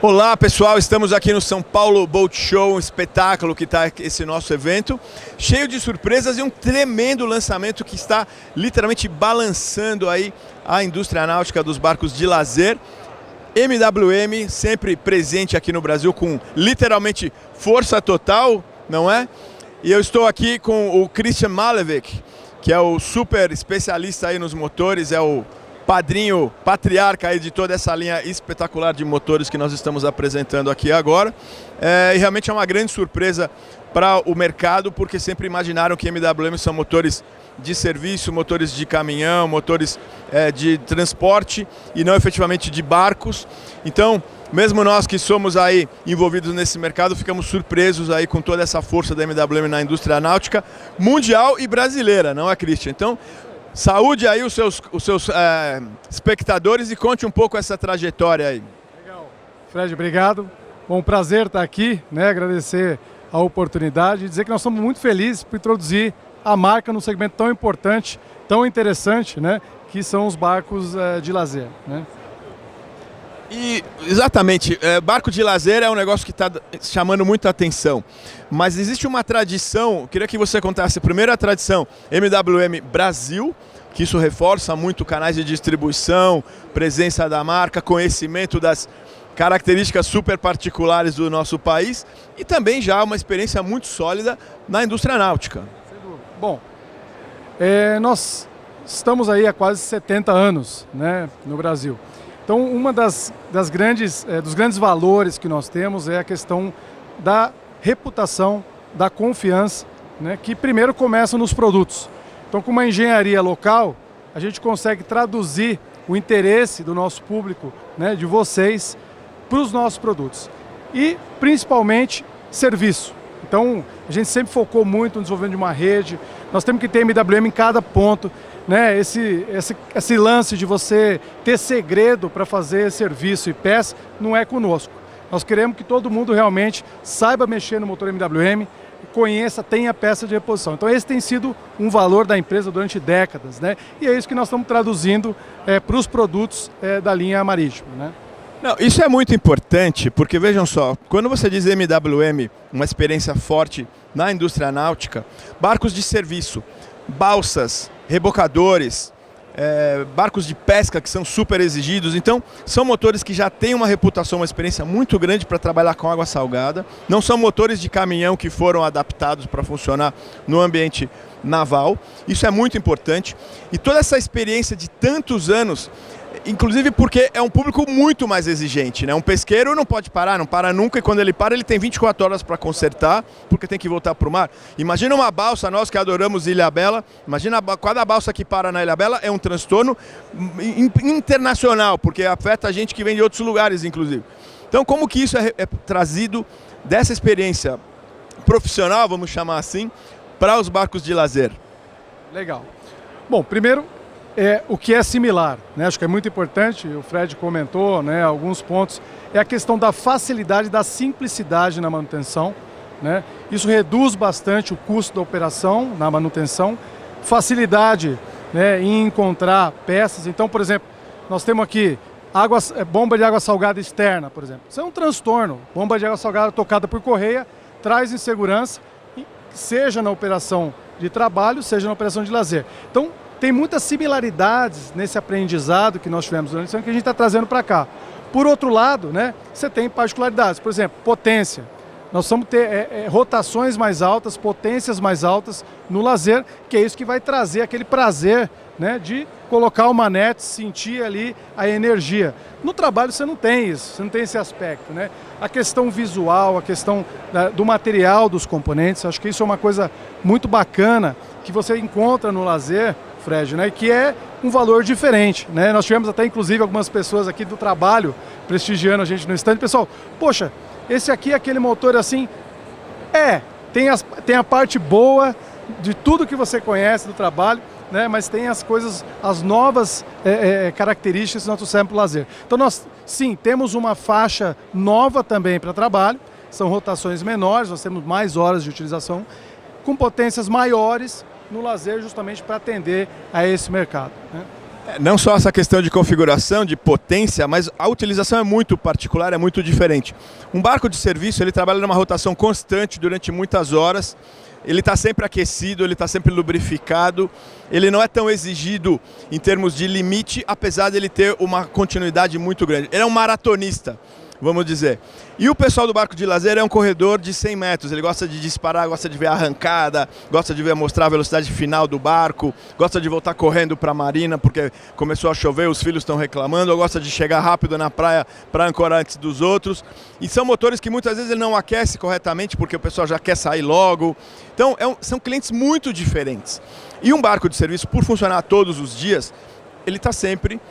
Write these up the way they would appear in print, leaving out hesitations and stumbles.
Olá pessoal, estamos aqui no São Paulo Boat Show, um espetáculo que está esse nosso evento, cheio de surpresas e um tremendo lançamento que está literalmente balançando aí a indústria náutica dos barcos de lazer. MWM sempre presente aqui no Brasil com literalmente força total, não é? E eu estou aqui com o Christian Malevich, que é o super especialista aí nos motores, é o padrinho, patriarca aí de toda essa linha espetacular de motores que nós estamos apresentando aqui agora. E realmente é uma grande surpresa para o mercado, porque sempre imaginaram que MWM são motores de serviço, motores de caminhão, motores de transporte e não efetivamente de barcos. Então, mesmo nós que somos aí envolvidos nesse mercado, ficamos surpresos aí com toda essa força da MWM na indústria náutica mundial e brasileira, não é, Christian? Então, saúde aí os seus espectadores e conte um pouco essa trajetória aí. Legal. Fred, obrigado. Bom, prazer estar aqui, né? Agradecer a oportunidade e dizer que nós estamos muito felizes por introduzir a marca num segmento tão importante, tão interessante, né? Que são os barcos de lazer, né? E, exatamente, barco de lazer é um negócio que está chamando muita atenção, mas existe uma tradição, queria que você contasse primeiro a tradição MWM Brasil, que isso reforça muito canais de distribuição, presença da marca, conhecimento das características super particulares do nosso país e também já uma experiência muito sólida na indústria náutica. Bom, nós estamos aí há quase 70 anos, né, no Brasil. Então, uma dos grandes valores que nós temos é a questão da reputação, da confiança, né, que primeiro começa nos produtos. Então, com uma engenharia local, a gente consegue traduzir o interesse do nosso público, né, de vocês, para os nossos produtos. E, principalmente, serviço. Então, a gente sempre focou muito no desenvolvimento de uma rede, nós temos que ter MWM em cada ponto, né? Esse lance de você ter segredo para fazer serviço e peça não é conosco. Nós queremos que todo mundo realmente saiba mexer no motor MWM, conheça, tenha peça de reposição. Então esse tem sido um valor da empresa durante décadas, né? E é isso que nós estamos traduzindo para os produtos da linha marítima, né? Não, isso é muito importante, porque vejam só, quando você diz MWM, uma experiência forte na indústria náutica, barcos de serviço, balsas, rebocadores, barcos de pesca que são super exigidos, então são motores que já têm uma reputação, uma experiência muito grande para trabalhar com água salgada, não são motores de caminhão que foram adaptados para funcionar no ambiente naval, isso é muito importante e toda essa experiência de tantos anos, inclusive porque é um público muito mais exigente, né? Um pesqueiro não pode parar, não para nunca e quando ele para ele tem 24 horas para consertar, porque tem que voltar para o mar. Imagina uma balsa, nós que adoramos Ilhabela, imagina cada balsa que para na Ilhabela é um transtorno internacional, porque afeta a gente que vem de outros lugares, inclusive. Então como que isso é trazido dessa experiência profissional, vamos chamar assim, para os barcos de lazer? Legal. Bom, primeiro, o que é similar, né? Acho que é muito importante, o Fred comentou, né, alguns pontos, é a questão da facilidade, da simplicidade na manutenção, né? Isso reduz bastante o custo da operação na manutenção, facilidade, né, em encontrar peças. Então, por exemplo, nós temos aqui bomba de água salgada externa, por exemplo. Isso é um transtorno, bomba de água salgada tocada por correia, traz insegurança, seja na operação de trabalho, seja na operação de lazer. Então, tem muitas similaridades nesse aprendizado que nós tivemos durante o ano que a gente está trazendo para cá. Por outro lado, né, você tem particularidades, por exemplo, potência. Nós vamos ter rotações mais altas, potências mais altas no lazer, que é isso que vai trazer aquele prazer, né, de colocar o manete, sentir ali a energia. No trabalho você não tem isso, você não tem esse aspecto, né? A questão visual, a questão do material dos componentes, acho que isso é uma coisa muito bacana que você encontra no lazer, Fred, né, que é um valor diferente, né? Nós tivemos até inclusive algumas pessoas aqui do trabalho prestigiando a gente no stand. Pessoal, poxa, esse aqui é aquele motor assim, tem a parte boa de tudo que você conhece do trabalho, né, mas tem as coisas, as novas características que nós trouxemos para o lazer. Então nós, sim, temos uma faixa nova também para trabalho, são rotações menores, nós temos mais horas de utilização, com potências maiores no lazer justamente para atender a esse mercado, né? Não só essa questão de configuração, de potência, mas a utilização é muito particular, é muito diferente. Um barco de serviço, ele trabalha numa rotação constante durante muitas horas, ele está sempre aquecido, ele está sempre lubrificado, ele não é tão exigido em termos de limite, apesar de ele ter uma continuidade muito grande. Ele é um maratonista, vamos dizer. E o pessoal do barco de lazer é um corredor de 100 metros, ele gosta de disparar, gosta de ver a arrancada, gosta de ver mostrar a velocidade final do barco, gosta de voltar correndo para a marina porque começou a chover, os filhos estão reclamando, ou gosta de chegar rápido na praia para ancorar antes dos outros. E são motores que muitas vezes ele não aquece corretamente porque o pessoal já quer sair logo. Então são clientes muito diferentes. E um barco de serviço, por funcionar todos os dias, ele está sempre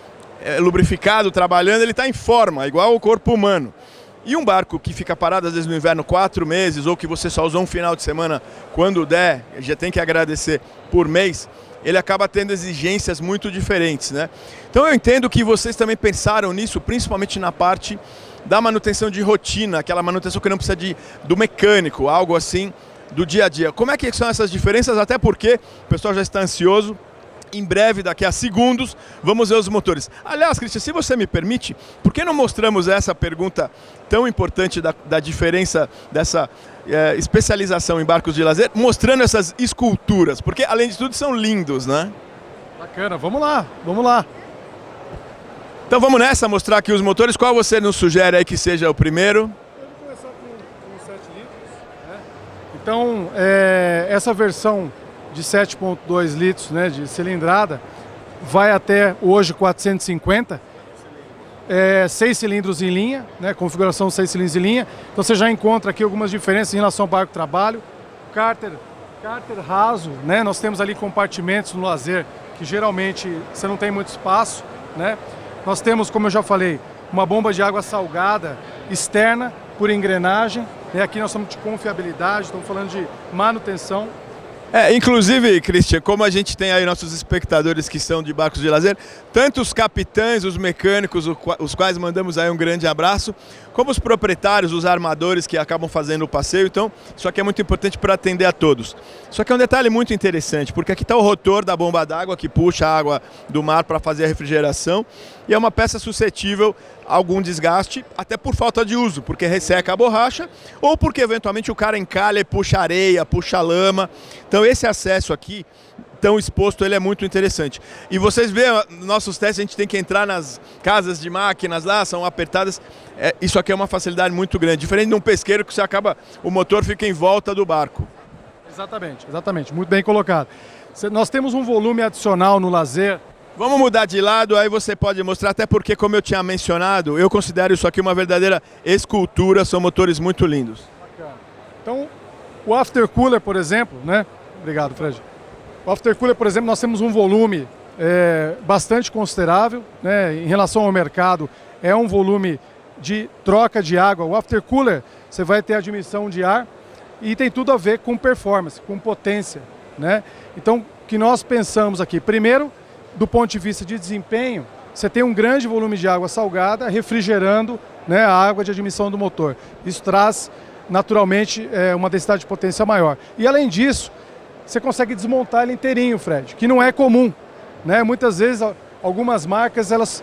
lubrificado, trabalhando, ele está em forma, igual o corpo humano. E um barco que fica parado às vezes no inverno 4 meses, ou que você só usou um final de semana quando der, já tem que agradecer por mês, ele acaba tendo exigências muito diferentes, né? Então eu entendo que vocês também pensaram nisso, principalmente na parte da manutenção de rotina, aquela manutenção que não precisa do mecânico, algo assim do dia a dia. Como é que são essas diferenças? Até porque o pessoal já está ansioso. Em breve, daqui a segundos, vamos ver os motores. Aliás, Christian, se você me permite, por que não mostramos essa pergunta tão importante da diferença dessa especialização em barcos de lazer, mostrando essas esculturas? Porque, além de tudo, são lindos, né? Bacana, vamos lá, vamos lá. Então vamos nessa, mostrar aqui os motores. Qual você nos sugere aí que seja o primeiro? Eu vou começar com 7 litros. Né? Então, essa versão de 7,2 litros, né, de cilindrada, vai até hoje 450, 6 cilindros em linha, né, configuração 6 cilindros em linha. Então você já encontra aqui algumas diferenças em relação ao barco de trabalho. Cárter raso, né, nós temos ali compartimentos no lazer que geralmente você não tem muito espaço, né. Nós temos, como eu já falei, uma bomba de água salgada externa por engrenagem, né. Aqui nós estamos de confiabilidade, estamos falando de manutenção. Inclusive, Christian, como a gente tem aí nossos espectadores que são de barcos de lazer, tanto os capitães, os mecânicos, os quais mandamos aí um grande abraço, como os proprietários, os armadores que acabam fazendo o passeio. Então, isso aqui é muito importante para atender a todos. Só que é um detalhe muito interessante, porque aqui está o rotor da bomba d'água que puxa a água do mar para fazer a refrigeração, e é uma peça suscetível a algum desgaste, até por falta de uso, porque resseca a borracha, ou porque eventualmente o cara encalha e puxa areia, puxa lama. Então esse acesso aqui, tão exposto, ele é muito interessante. E vocês veem, nossos testes, a gente tem que entrar nas casas de máquinas lá, são apertadas. Isso aqui é uma facilidade muito grande, diferente de um pesqueiro que você acaba, o motor fica em volta do barco. Exatamente, muito bem colocado. Nós temos um volume adicional no lazer. Vamos mudar de lado, aí você pode mostrar, até porque, como eu tinha mencionado, eu considero isso aqui uma verdadeira escultura, são motores muito lindos. Bacana. Então, o aftercooler, por exemplo, né? Obrigado, Fred. O aftercooler, por exemplo, nós temos um volume bastante considerável, né? Em relação ao mercado, é um volume de troca de água. O aftercooler, você vai ter admissão de ar e tem tudo a ver com performance, com potência, né? Então, o que nós pensamos aqui? Primeiro, do ponto de vista de desempenho, você tem um grande volume de água salgada refrigerando, né, a água de admissão do motor. Isso traz, naturalmente, uma densidade de potência maior. E, além disso, você consegue desmontar ele inteirinho, Fred, que não é comum, né? Muitas vezes, algumas marcas, elas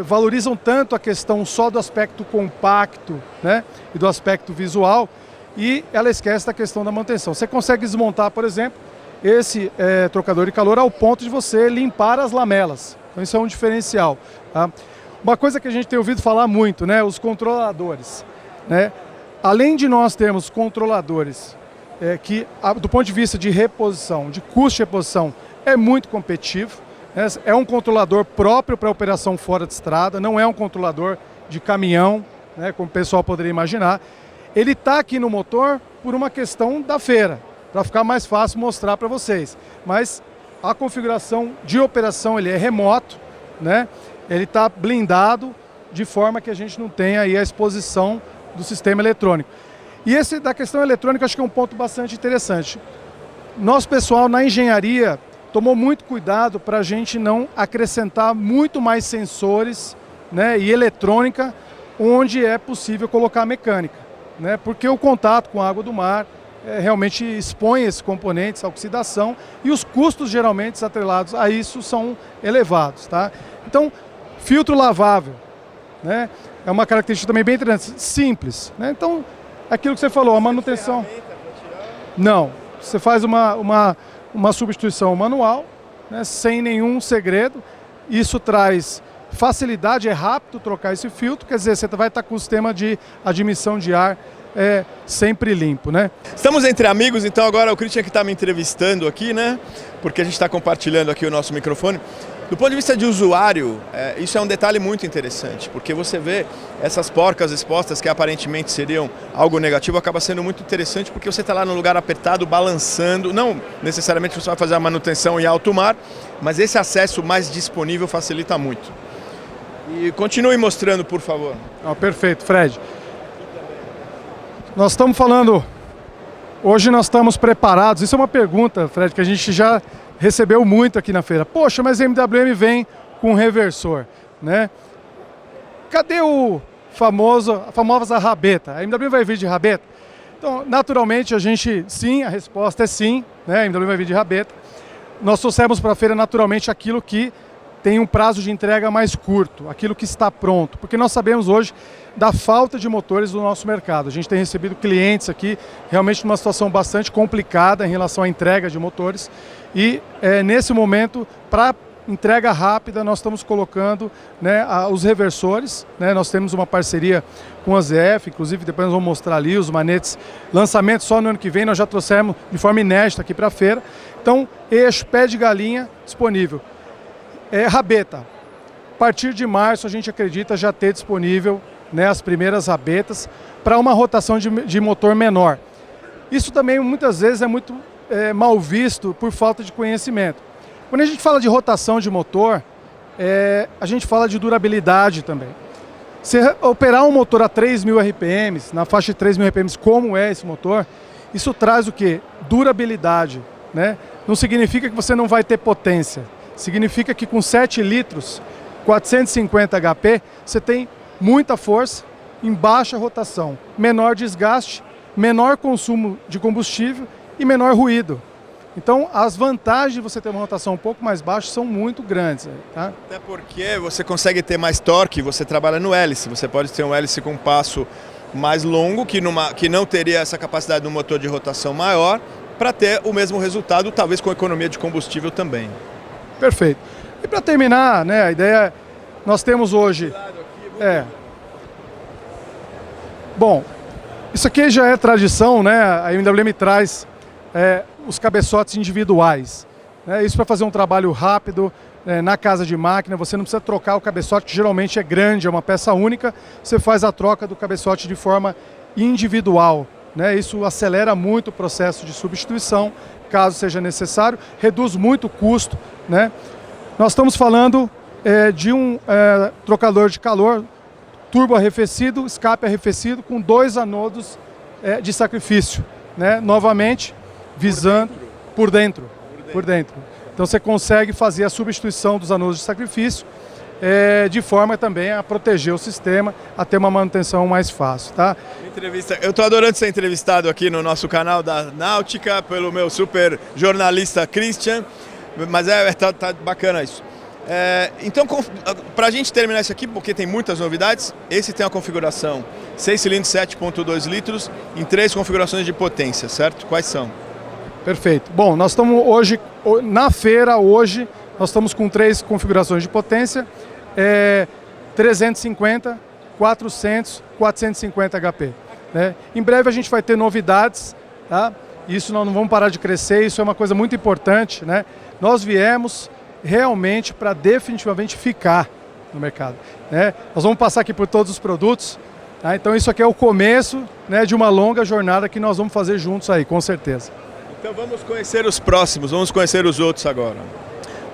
valorizam tanto a questão só do aspecto compacto, né, e do aspecto visual, e ela esquece da questão da manutenção. Você consegue desmontar, por exemplo, esse trocador de calor ao ponto de você limpar as lamelas. Então isso é um diferencial. Tá? Uma coisa que a gente tem ouvido falar muito, né, os controladores. Né? Além de nós termos controladores que, do ponto de vista de reposição, de custo de reposição, é muito competitivo. Né? É um controlador próprio para operação fora de estrada, não é um controlador de caminhão, né, como o pessoal poderia imaginar. Ele está aqui no motor por uma questão da feira, para ficar mais fácil mostrar para vocês. Mas a configuração de operação, ele é remoto, né? Ele está blindado de forma que a gente não tenha aí a exposição do sistema eletrônico. E esse da questão eletrônica, acho que é um ponto bastante interessante. Nosso pessoal na engenharia tomou muito cuidado para a gente não acrescentar muito mais sensores, né, e eletrônica onde é possível colocar mecânica, né? Porque o contato com a água do mar realmente expõe esses componentes à oxidação e os custos geralmente atrelados a isso são elevados, tá? Então, filtro lavável, né? É uma característica também bem interessante, simples, né? Então, aquilo que você falou, a manutenção... Não, você faz uma substituição manual, né, sem nenhum segredo, isso traz facilidade, é rápido trocar esse filtro, quer dizer, você vai estar com o sistema de admissão de ar sempre limpo, né? Estamos entre amigos, então agora o Christian que está me entrevistando aqui, né? Porque a gente está compartilhando aqui o nosso microfone. Do ponto de vista de usuário, isso é um detalhe muito interessante, porque você vê essas porcas expostas que aparentemente seriam algo negativo, acaba sendo muito interessante porque você está lá num lugar apertado, balançando, não necessariamente você vai fazer a manutenção em alto mar, mas esse acesso mais disponível facilita muito. E continue mostrando, por favor. Perfeito, Fred. Nós estamos falando, hoje nós estamos preparados, isso é uma pergunta, Fred, que a gente já recebeu muito aqui na feira. Poxa, mas a MWM vem com reversor, né? Cadê a famosa rabeta? A MWM vai vir de rabeta? Então, naturalmente, sim, a resposta é sim, né? A MWM vai vir de rabeta. Nós trouxemos para a feira, naturalmente, aquilo que tem um prazo de entrega mais curto, aquilo que está pronto, porque nós sabemos hoje da falta de motores do nosso mercado. A gente tem recebido clientes aqui realmente numa situação bastante complicada em relação à entrega de motores e nesse momento, para entrega rápida, nós estamos colocando, né, os reversores, né? Nós temos uma parceria com a ZF, inclusive depois nós vamos mostrar ali os manetes, lançamento só no ano que vem, nós já trouxemos de forma inédita aqui para a feira. Então, eixo, pé de galinha disponível. Rabeta, a partir de março a gente acredita já ter disponível, né, as primeiras rabetas para uma rotação de motor menor. Isso também muitas vezes é muito mal visto por falta de conhecimento. Quando a gente fala de rotação de motor, a gente fala de durabilidade também. Se operar um motor a 3.000 RPMs, na faixa de 3.000 RPMs, como é esse motor, isso traz o quê? Durabilidade, né? Não significa que você não vai ter potência. Significa que com 7 litros, 450 HP, você tem muita força em baixa rotação, menor desgaste, menor consumo de combustível e menor ruído. Então, as vantagens de você ter uma rotação um pouco mais baixa são muito grandes. Tá? Até porque você consegue ter mais torque, você trabalha no hélice. Você pode ter um hélice com um passo mais longo, que não teria essa capacidade de um motor de rotação maior, para ter o mesmo resultado, talvez com economia de combustível também. Perfeito. E para terminar, né, a ideia, nós temos hoje... Bom, isso aqui já é tradição, né? A MWM traz os cabeçotes individuais. Né? Isso para fazer um trabalho rápido na casa de máquina, você não precisa trocar o cabeçote, que geralmente é grande, é uma peça única, você faz a troca do cabeçote de forma individual. Né? Isso acelera muito o processo de substituição, caso seja necessário, reduz muito o custo. Né? Nós estamos falando de um trocador de calor, turbo arrefecido, escape arrefecido, com 2 anodos de sacrifício. Né? Novamente, visando por dentro. Então você consegue fazer a substituição dos anodos de sacrifício de forma também a proteger o sistema, a ter uma manutenção mais fácil. Tá? Eu estou adorando ser entrevistado aqui no nosso canal da Náutica pelo meu super jornalista Christian, mas tá bacana isso. Então, para a gente terminar isso aqui, porque tem muitas novidades, esse tem a configuração 6 cilindros 7.2 litros em 3 configurações de potência, certo? Quais são? Perfeito. Bom, nós estamos hoje, na feira hoje, nós estamos com 3 configurações de potência, 350, 400, 450 HP. Né? Em breve a gente vai ter novidades, tá? Isso nós não vamos parar de crescer, isso é uma coisa muito importante. Né? Nós viemos realmente para definitivamente ficar no mercado. Né? Nós vamos passar aqui por todos os produtos, tá? Então isso aqui é o começo, né, de uma longa jornada que nós vamos fazer juntos aí, com certeza. Então vamos conhecer os próximos, vamos conhecer os outros agora.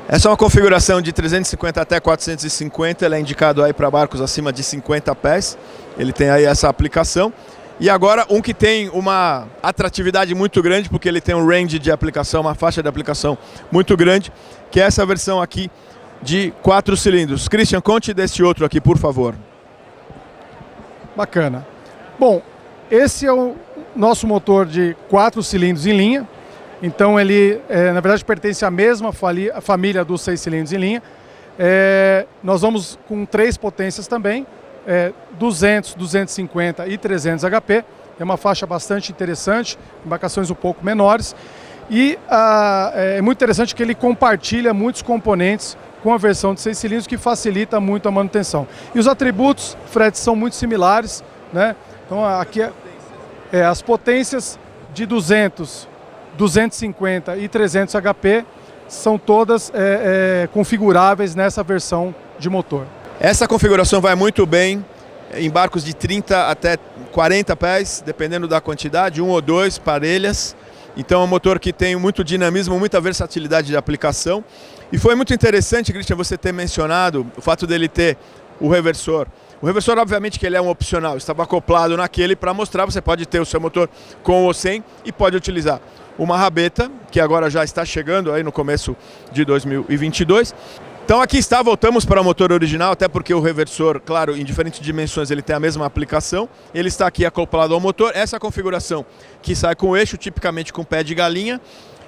Essa é uma configuração de 350 até 450, ele é indicado aí para barcos acima de 50 pés, ele tem aí essa aplicação. E agora um que tem uma atratividade muito grande, porque ele tem um range de aplicação, uma faixa de aplicação muito grande, que é essa versão aqui de 4 cilindros. Christian, conte desse outro aqui, por favor. Bacana. Bom, Esse é o nosso motor de 4 cilindros em linha. Então ele, na verdade, pertence à mesma família dos 6 cilindros em linha. Nós vamos com 3 potências também, 200, 250 e 300 HP. É uma faixa bastante interessante, embarcações um pouco menores. E é muito interessante que ele compartilha muitos componentes com a versão de 6 cilindros, que facilita muito a manutenção. E os atributos, Fred, são muito similares, né? Então aqui as potências de 200, 250 e 300 HP são todas configuráveis nessa versão de motor. Essa configuração vai muito bem em barcos de 30 até 40 pés, dependendo da quantidade, 1 ou 2 parelhas. Então é um motor que tem muito dinamismo, muita versatilidade de aplicação. E foi muito interessante, Christian, você ter mencionado o fato dele ter o reversor. O reversor, obviamente, que ele é um opcional, estava acoplado naquele para mostrar, você pode ter o seu motor com ou sem e pode utilizar uma rabeta, que agora já está chegando aí no começo de 2022. Então aqui está, voltamos para o motor original, até porque o reversor, claro, em diferentes dimensões ele tem a mesma aplicação. Ele está aqui acoplado ao motor, essa configuração que sai com o eixo, tipicamente com pé de galinha.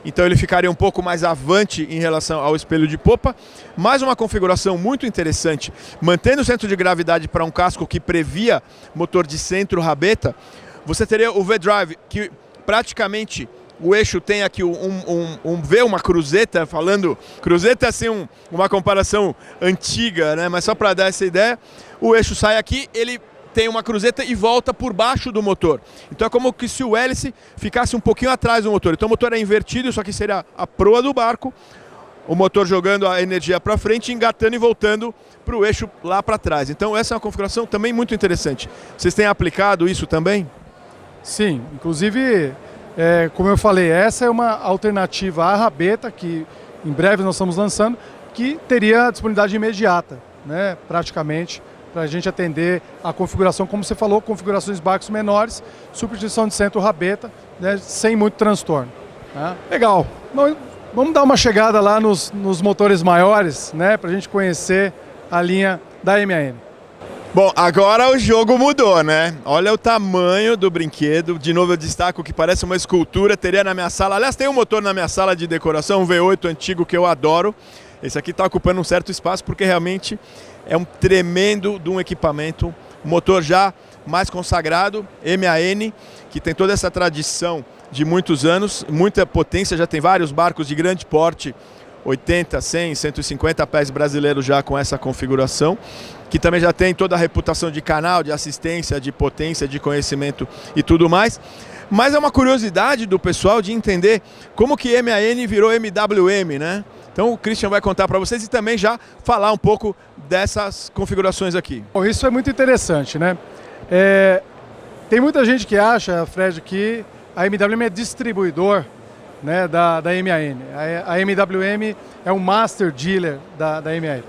Então ele ficaria um pouco mais avante em relação ao espelho de popa. Mais uma configuração muito interessante, mantendo o centro de gravidade para um casco que previa motor de centro rabeta. Você teria o V-Drive, que praticamente o eixo tem aqui um V, uma cruzeta, falando... Cruzeta é assim uma comparação antiga, né? Mas só para dar essa ideia, o eixo sai aqui, ele tem uma cruzeta e volta por baixo do motor. Então é como que se o hélice ficasse um pouquinho atrás do motor. Então o motor é invertido, isso aqui seria a proa do barco, o motor jogando a energia para frente, engatando e voltando para o eixo lá para trás. Então essa é uma configuração também muito interessante. Vocês têm aplicado isso também? Sim, inclusive... como eu falei, essa é uma alternativa à rabeta, que em breve nós estamos lançando, que teria disponibilidade imediata, né, praticamente, para a gente atender a configuração, como você falou, configurações de barcos menores, substituição de centro rabeta, né, sem muito transtorno. Né? Legal. Vamos dar uma chegada lá nos motores maiores, né, para a gente conhecer a linha da MAN. Bom, agora o jogo mudou, né? Olha o tamanho do brinquedo. De novo eu destaco que parece uma escultura. Teria na minha sala, aliás, tem um motor na minha sala de decoração, um V8 antigo que eu adoro. Esse aqui está ocupando um certo espaço porque realmente é um tremendo de um equipamento. Um motor já mais consagrado, MAN, que tem toda essa tradição de muitos anos, muita potência, já tem vários barcos de grande porte, 80, 100, 150 pés brasileiros já com essa configuração, que também já tem toda a reputação de canal, de assistência, de potência, de conhecimento e tudo mais. Mas é uma curiosidade do pessoal de entender como que MAN virou MWM, né? Então o Christian vai contar para vocês e também já falar um pouco dessas configurações aqui. Bom, isso é muito interessante, né? Tem muita gente que acha, Fred, que a MWM é distribuidor, né, da MAN. A MWM é um master dealer da MAN.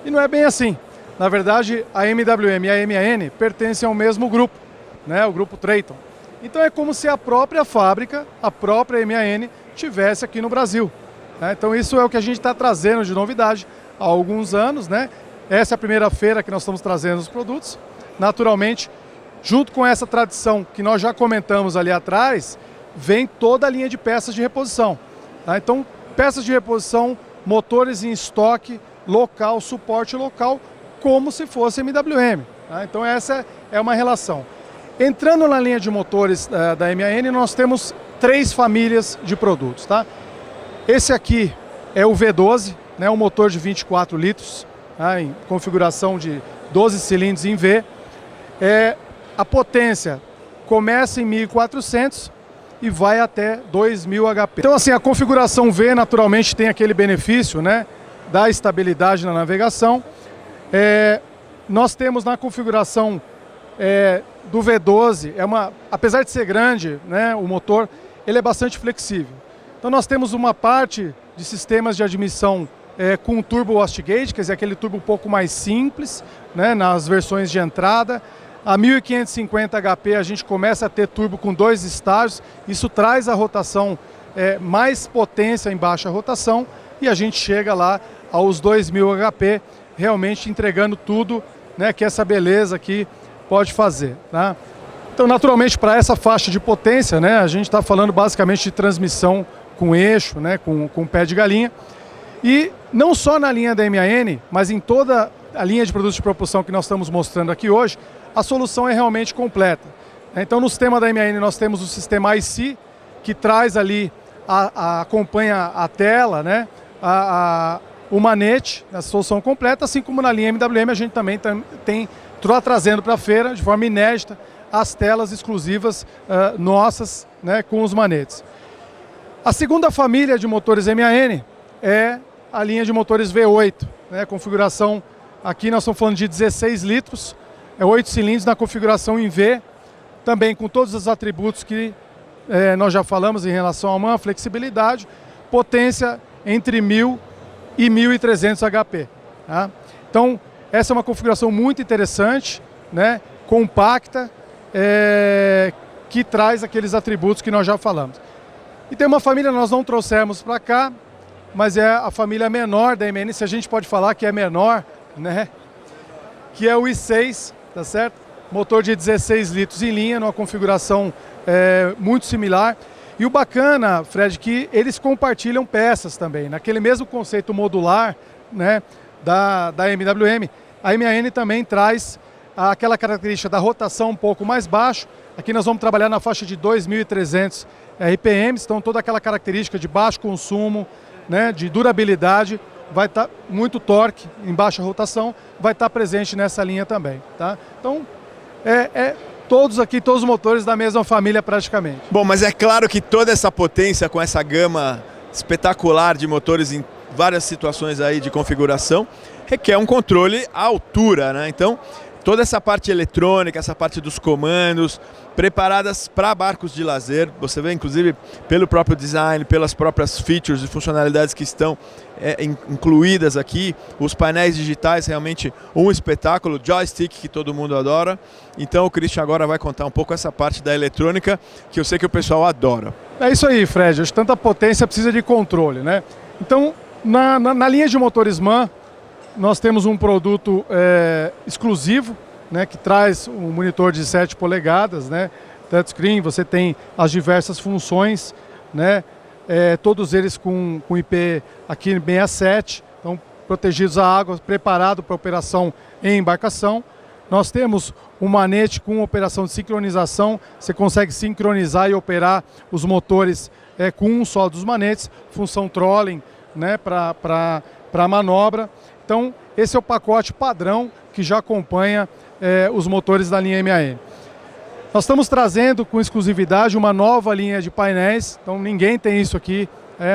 E não é bem assim. Na verdade, a MWM e a MAN pertencem ao mesmo grupo, né, o grupo Traton. Então é como se a própria fábrica, a própria MAN, tivesse aqui no Brasil. Né? Então isso é o que a gente está trazendo de novidade há alguns anos. Né? Essa é a primeira feira que nós estamos trazendo os produtos. Naturalmente, junto com essa tradição que nós já comentamos ali atrás, vem toda a linha de peças de reposição. Tá? Então, peças de reposição, motores em estoque local, suporte local, como se fosse MWM. Tá? Então, essa é uma relação. Entrando na linha de motores da MAN, nós temos 3 famílias de produtos. Tá? Esse aqui é o V12, né, um motor de 24 litros, tá, em configuração de 12 cilindros em V. A potência começa em 1.400 e vai até 2.000 HP. Então assim, a configuração V naturalmente tem aquele benefício, né, da estabilidade na navegação. Nós temos na configuração do V12, apesar de ser grande, né, o motor, ele é bastante flexível. Então nós temos uma parte de sistemas de admissão com turbo wastegate, quer dizer, aquele turbo um pouco mais simples, né, nas versões de entrada. A 1550 HP a gente começa a ter turbo com 2 estágios, isso traz a rotação, mais potência em baixa rotação, e a gente chega lá aos 2000 HP, realmente entregando tudo, né, que essa beleza aqui pode fazer. Tá? Então, naturalmente, para essa faixa de potência, né, a gente está falando basicamente de transmissão com eixo, né, com pé de galinha. E não só na linha da MAN, mas em toda a linha de produtos de propulsão que nós estamos mostrando aqui hoje, a solução é realmente completa. Então, no sistema da MAN, nós temos o sistema IC, que traz ali, acompanha a tela, né, o manete, a solução completa, assim como na linha MWM a gente também está trazendo para a feira, de forma inédita, as telas exclusivas nossas, né, com os manetes. A segunda família de motores MAN é a linha de motores V8, né, configuração, aqui nós estamos falando de 16 litros, 8 cilindros na configuração em V, também com todos os atributos que nós já falamos em relação a uma flexibilidade, potência entre 1000 e 1300 HP. Tá? Então, essa é uma configuração muito interessante, né, compacta, que traz aqueles atributos que nós já falamos. E tem uma família que nós não trouxemos para cá, mas é a família menor da MAN, se a gente pode falar que é menor, né, que é o i6, tá certo? Motor de 16 litros em linha, numa configuração muito similar. E o bacana, Fred, que eles compartilham peças também, naquele mesmo conceito modular, né, da MWM. A MAN também traz aquela característica da rotação um pouco mais baixo. Aqui nós vamos trabalhar na faixa de 2.300 RPM, então toda aquela característica de baixo consumo, né, de durabilidade, vai estar muito torque em baixa rotação, vai estar presente nessa linha também. Tá? Então, todos os motores da mesma família praticamente. Bom, mas é claro que toda essa potência com essa gama espetacular de motores em várias situações aí de configuração requer um controle à altura, né? Então, toda essa parte eletrônica, essa parte dos comandos, preparadas para barcos de lazer, você vê inclusive pelo próprio design, pelas próprias features e funcionalidades que estão incluídas aqui, os painéis digitais, realmente um espetáculo, joystick que todo mundo adora. Então o Christian agora vai contar um pouco essa parte da eletrônica que eu sei que o pessoal adora. É isso aí, Fred, acho que tanta potência precisa de controle, né? Então, na linha de motores MAN, nós temos um produto exclusivo, né, que traz um monitor de 7 polegadas, né, touchscreen, você tem as diversas funções, né, todos eles com IP aqui 67, então protegidos à água, preparado para operação em embarcação. Nós temos um manete com operação de sincronização, você consegue sincronizar e operar os motores com um só dos manetes, função trolling, né, para manobra. Então, esse é o pacote padrão que já acompanha os motores da linha MAN. Nós estamos trazendo com exclusividade uma nova linha de painéis, então ninguém tem isso aqui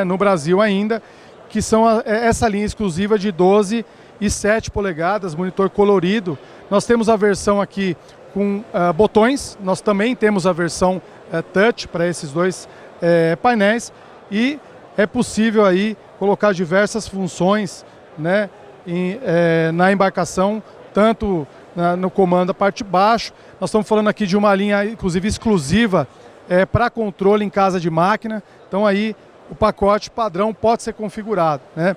no Brasil ainda, que são essa linha exclusiva de 12 e 7 polegadas, monitor colorido. Nós temos a versão aqui com botões, nós também temos a versão touch para esses dois painéis e é possível aí colocar diversas funções, né, na embarcação, tanto no comando da parte de baixo. Nós estamos falando aqui de uma linha, inclusive, exclusiva para controle em casa de máquina. Então aí o pacote padrão pode ser configurado, né?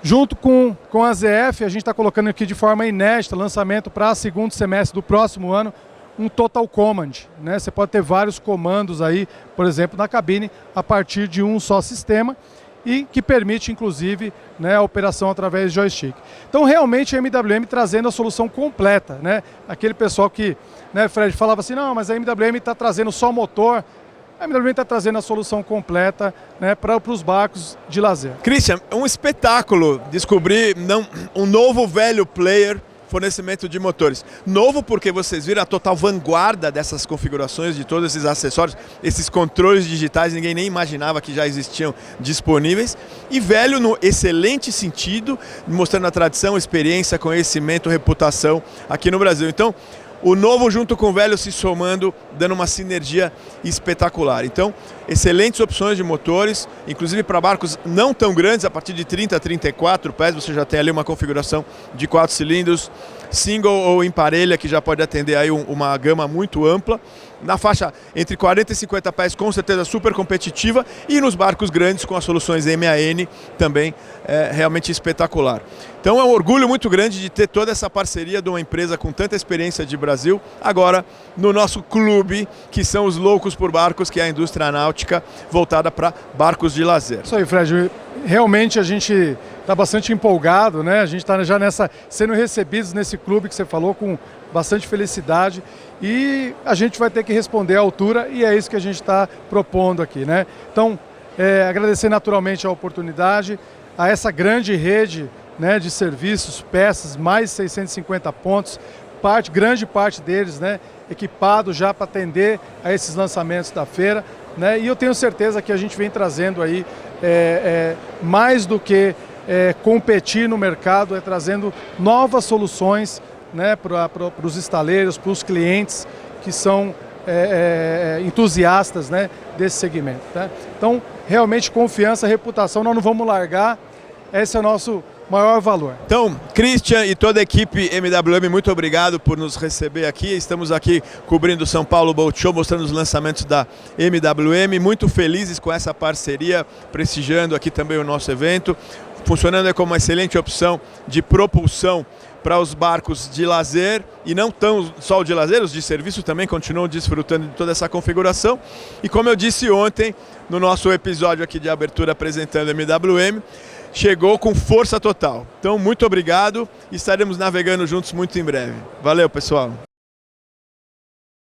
Junto com a ZF, a gente está colocando aqui de forma inédita, lançamento para segundo semestre do próximo ano, um Total Command, né? Você pode ter vários comandos aí, por exemplo, na cabine, a partir de um só sistema, e que permite, inclusive, né, a operação através de joystick. Então, realmente, a MWM trazendo a solução completa, né? Aquele pessoal que, né, Fred, falava assim, não, mas a MWM está trazendo só motor. A MWM está trazendo a solução completa, né, para os barcos de lazer. Christian, um espetáculo descobrir um novo velho player, fornecimento de motores. Novo porque vocês viram a total vanguarda dessas configurações, de todos esses acessórios, esses controles digitais, ninguém nem imaginava que já existiam disponíveis. E velho no excelente sentido, mostrando a tradição, experiência, conhecimento, reputação aqui no Brasil. Então, o novo junto com o velho se somando, dando uma sinergia espetacular. Então, excelentes opções de motores, inclusive para barcos não tão grandes, a partir de 30 a 34 pés, você já tem ali uma configuração de 4 cilindros, single ou em parelha, que já pode atender aí uma gama muito ampla. na faixa entre 40 e 50 pés, com certeza super competitiva, e nos barcos grandes com as soluções MAN também realmente espetacular. Então é um orgulho muito grande de ter toda essa parceria de uma empresa com tanta experiência de Brasil, agora no nosso clube, que são os loucos por barcos, que é a indústria náutica voltada para barcos de lazer. Isso aí, Fred. Realmente a gente está bastante empolgado, né? A gente está já sendo recebidos nesse clube que você falou com bastante felicidade, e a gente vai ter que responder à altura, e é isso que a gente está propondo aqui, né? Então, agradecer naturalmente a oportunidade, a essa grande rede, né, de serviços, peças, mais de 650 pontos, grande parte deles, né, equipado já para atender a esses lançamentos da feira, né? E eu tenho certeza que a gente vem trazendo aí mais do que competir no mercado, trazendo novas soluções, né, para os estaleiros, para os clientes que são entusiastas, né, desse segmento, né? Então, realmente confiança, reputação, nós não vamos largar, esse é o nosso maior valor. Então, Christian e toda a equipe MWM, muito obrigado por nos receber aqui. Estamos aqui cobrindo o São Paulo Boat Show, mostrando os lançamentos da MWM, muito felizes com essa parceria, prestigiando aqui também o nosso evento, funcionando como uma excelente opção de propulsão para os barcos de lazer, e não tão só de lazer, os de serviço também continuam desfrutando de toda essa configuração. E como eu disse ontem, no nosso episódio aqui de abertura apresentando a MWM, chegou com força total. Então, muito obrigado, e estaremos navegando juntos muito em breve. Valeu, pessoal!